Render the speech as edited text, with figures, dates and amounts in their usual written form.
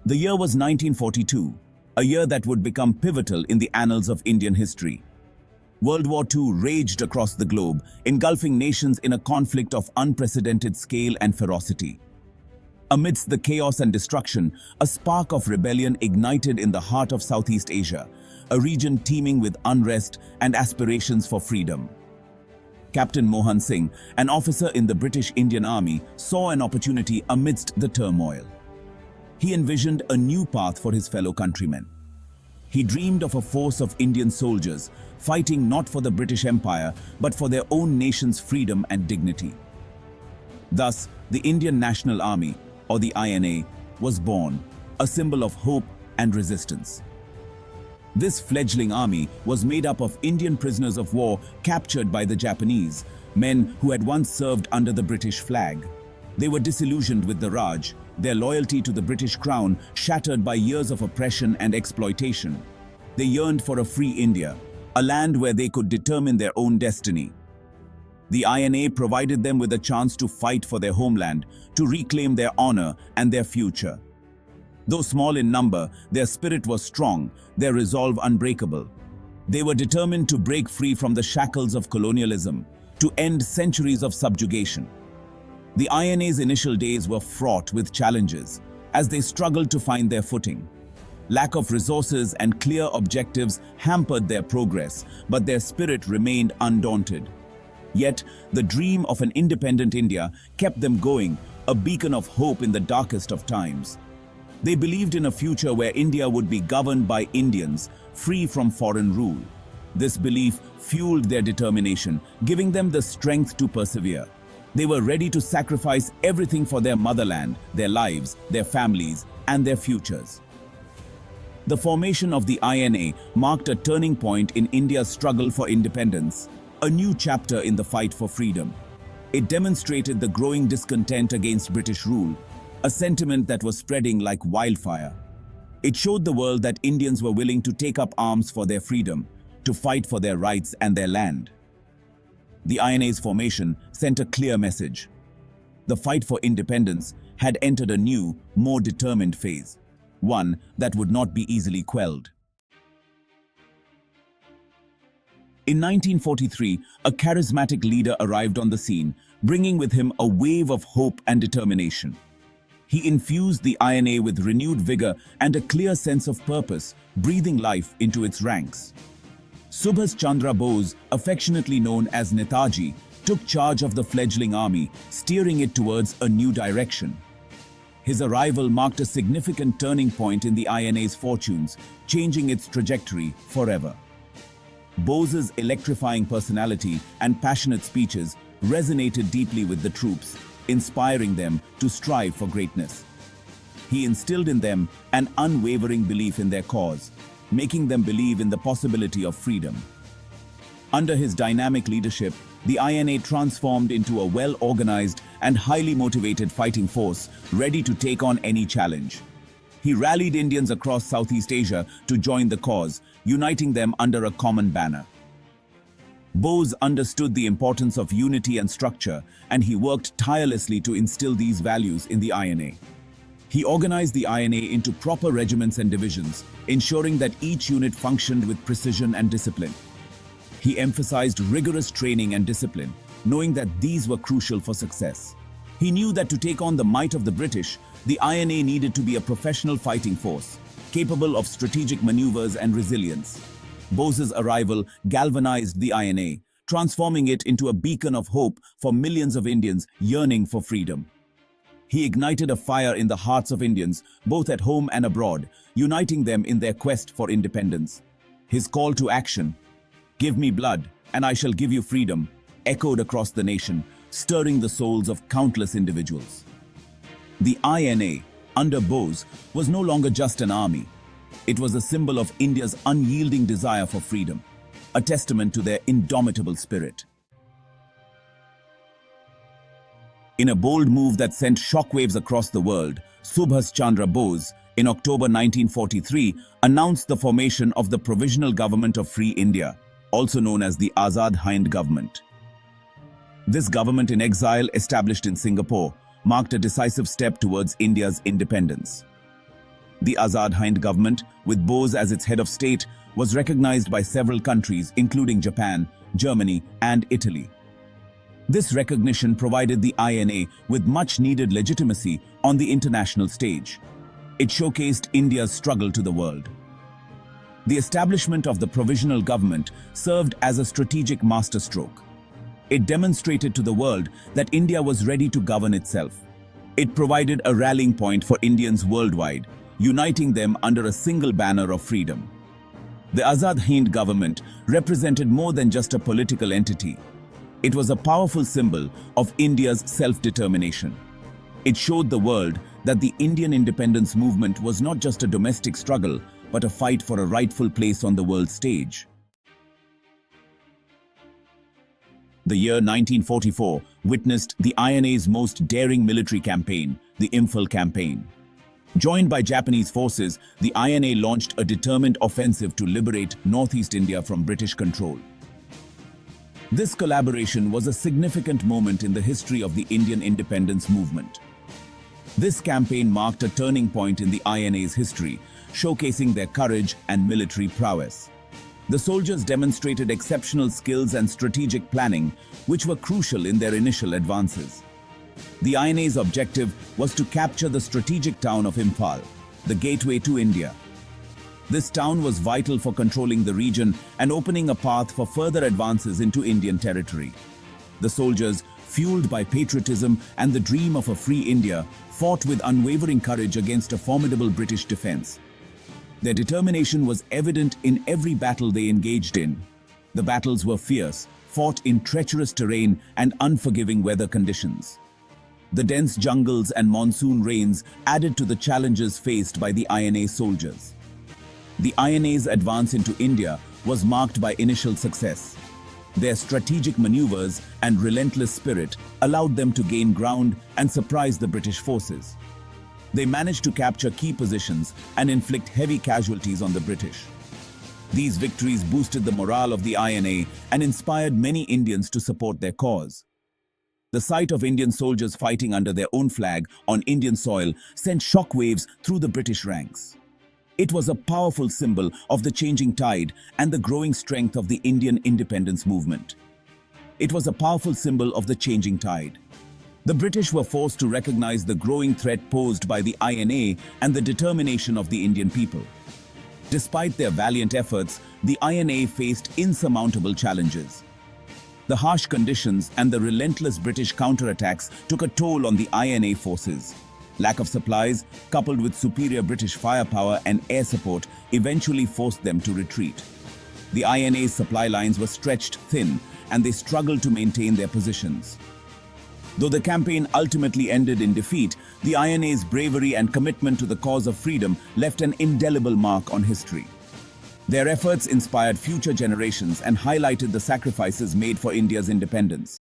The year was 1942, a year that would become pivotal in the annals of Indian history. World War II raged across the globe, engulfing nations in a conflict of unprecedented scale and ferocity. Amidst the chaos and destruction, a spark of rebellion ignited in the heart of Southeast Asia, a region teeming with unrest and aspirations for freedom. Captain Mohan Singh, an officer in the British Indian Army, saw an opportunity amidst the turmoil. He envisioned a new path for his fellow countrymen. He dreamed of a force of Indian soldiers, fighting not for the British Empire, but for their own nation's freedom and dignity. Thus, the Indian National Army, or the INA, was born, a symbol of hope and resistance. This fledgling army was made up of Indian prisoners of war captured by the Japanese, men who had once served under the British flag. They were disillusioned with the Raj, their loyalty to the British crown shattered by years of oppression and exploitation. They yearned for a free India, a land where they could determine their own destiny. The INA provided them with a chance to fight for their homeland, to reclaim their honor and their future. Though small in number, their spirit was strong, their resolve unbreakable. They were determined to break free from the shackles of colonialism, to end centuries of subjugation. The INA's initial days were fraught with challenges as they struggled to find their footing. Lack of resources and clear objectives hampered their progress, but their spirit remained undaunted. Yet, the dream of an independent India kept them going, a beacon of hope in the darkest of times. They believed in a future where India would be governed by Indians, free from foreign rule. This belief fueled their determination, giving them the strength to persevere. They were ready to sacrifice everything for their motherland, their lives, their families, and their futures. The formation of the INA marked a turning point in India's struggle for independence, a new chapter in the fight for freedom. It demonstrated the growing discontent against British rule, a sentiment that was spreading like wildfire. It showed the world that Indians were willing to take up arms for their freedom, to fight for their rights and their land. The INA's formation sent a clear message. The fight for independence had entered a new, more determined phase, one that would not be easily quelled. In 1943, a charismatic leader arrived on the scene, bringing with him a wave of hope and determination. He infused the INA with renewed vigor and a clear sense of purpose, breathing life into its ranks. Subhas Chandra Bose, affectionately known as Netaji, took charge of the fledgling army, steering it towards a new direction. His arrival marked a significant turning point in the INA's fortunes, changing its trajectory forever. Bose's electrifying personality and passionate speeches resonated deeply with the troops, inspiring them to strive for greatness. He instilled in them an unwavering belief in their cause, making them believe in the possibility of freedom. Under his dynamic leadership, the INA transformed into a well-organized and highly motivated fighting force ready to take on any challenge. He rallied Indians across Southeast Asia to join the cause, uniting them under a common banner. Bose understood the importance of unity and structure, and he worked tirelessly to instill these values in the INA. He organized the INA into proper regiments and divisions, ensuring that each unit functioned with precision and discipline. He emphasized rigorous training and discipline, knowing that these were crucial for success. He knew that to take on the might of the British, the INA needed to be a professional fighting force, capable of strategic maneuvers and resilience. Bose's arrival galvanized the INA, transforming it into a beacon of hope for millions of Indians yearning for freedom. He ignited a fire in the hearts of Indians, both at home and abroad, uniting them in their quest for independence. His call to action, "Give me blood, and I shall give you freedom," echoed across the nation, stirring the souls of countless individuals. The INA, under Bose, was no longer just an army. It was a symbol of India's unyielding desire for freedom, a testament to their indomitable spirit. In a bold move that sent shockwaves across the world, Subhas Chandra Bose, in October 1943, announced the formation of the Provisional Government of Free India, also known as the Azad Hind Government. This government in exile, established in Singapore, marked a decisive step towards India's independence. The Azad Hind government, with Bose as its head of state, was recognized by several countries, including Japan, Germany, and Italy. This recognition provided the INA with much-needed legitimacy on the international stage. It showcased India's struggle to the world. The establishment of the provisional government served as a strategic masterstroke. It demonstrated to the world that India was ready to govern itself. It provided a rallying point for Indians worldwide, uniting them under a single banner of freedom. The Azad Hind government represented more than just a political entity. It was a powerful symbol of India's self-determination. It showed the world that the Indian independence movement was not just a domestic struggle, but a fight for a rightful place on the world stage. The year 1944 witnessed the INA's most daring military campaign, the Imphal Campaign. Joined by Japanese forces, the INA launched a determined offensive to liberate Northeast India from British control. This collaboration was a significant moment in the history of the Indian independence movement. This campaign marked a turning point in the INA's history, showcasing their courage and military prowess. The soldiers demonstrated exceptional skills and strategic planning, which were crucial in their initial advances. The INA's objective was to capture the strategic town of Imphal, the gateway to India. This town was vital for controlling the region and opening a path for further advances into Indian territory. The soldiers, fueled by patriotism and the dream of a free India, fought with unwavering courage against a formidable British defense. Their determination was evident in every battle they engaged in. The battles were fierce, fought in treacherous terrain and unforgiving weather conditions. The dense jungles and monsoon rains added to the challenges faced by the INA soldiers. The INA's advance into India was marked by initial success. Their strategic maneuvers and relentless spirit allowed them to gain ground and surprise the British forces. They managed to capture key positions and inflict heavy casualties on the British. These victories boosted the morale of the INA and inspired many Indians to support their cause. The sight of Indian soldiers fighting under their own flag on Indian soil sent shockwaves through the British ranks. It was a powerful symbol of the changing tide and the growing strength of the Indian independence movement. It was a powerful symbol of the changing tide. The British were forced to recognize the growing threat posed by the INA and the determination of the Indian people. Despite their valiant efforts, the INA faced insurmountable challenges. The harsh conditions and the relentless British counterattacks took a toll on the INA forces. Lack of supplies, coupled with superior British firepower and air support, eventually forced them to retreat. The INA's supply lines were stretched thin, and they struggled to maintain their positions. Though the campaign ultimately ended in defeat, the INA's bravery and commitment to the cause of freedom left an indelible mark on history. Their efforts inspired future generations and highlighted the sacrifices made for India's independence.